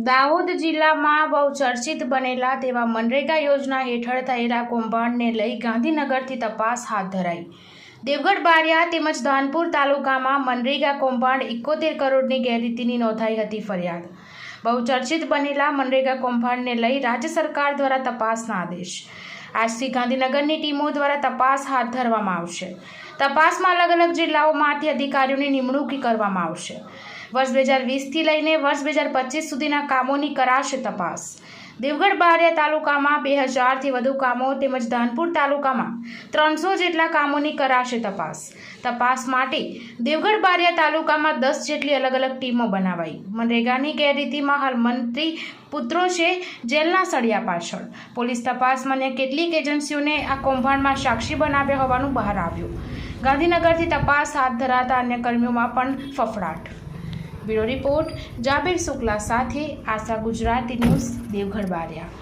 દાહોદ જિલ્લામાં બહુચર્ચિત બનેલા તેવા મનરેગા યોજના હેઠળ થયેલા કૌભાંડને લઈ ગાંધીનગરથી તપાસ હાથ ધરાઈ। દેવગઢ બારિયા તેમજ ધાનપુર તાલુકામાં મનરેગા કૌભાંડ 71 કરોડની ગેરરીતિની નોંધાઈ હતી ફરિયાદ। બહુચર્ચિત બનેલા મનરેગા કૌભાંડને લઈ રાજ્ય સરકાર દ્વારા તપાસના આદેશ। આજથી ગાંધીનગરની ટીમો દ્વારા તપાસ હાથ ધરવામાં આવશે। તપાસમાં અલગ અલગ જિલ્લાઓમાંથી અધિકારીઓની નિમણૂક કરવામાં આવશે। વર્ષ 2020થી લઈને વર્ષ 2025 સુધીના કામોની કરાશે તપાસ। દેવગઢ બારિયા તાલુકામાં 2000થી વધુ કામો તેમજ ધાનપુર તાલુકામાં 300 જેટલા કામોની કરાશે તપાસ। તપાસ માટે દેવગઢ બારિયા તાલુકામાં 10 જેટલી અલગ અલગ ટીમો બનાવાઈ। મનરેગાની ગેરરીતિમાં હાલ મંત્રી પુત્રો છે જેલના સળિયા પાછળ। પોલીસ તપાસમાં કેટલીક એજન્સીઓને આ કૌભાંડમાં સાક્ષી બનાવ્યા હોવાનું બહાર આવ્યું। ગાંધીનગરથી તપાસ હાથ ધરાતા અન્ય કર્મીઓમાં પણ ફફડાટ। બ્યુરો રિપોર્ટ જાબીર શુક્લા સાથે આશા ગુજરાતી ન્યૂઝ દેવગઢ બારિયા।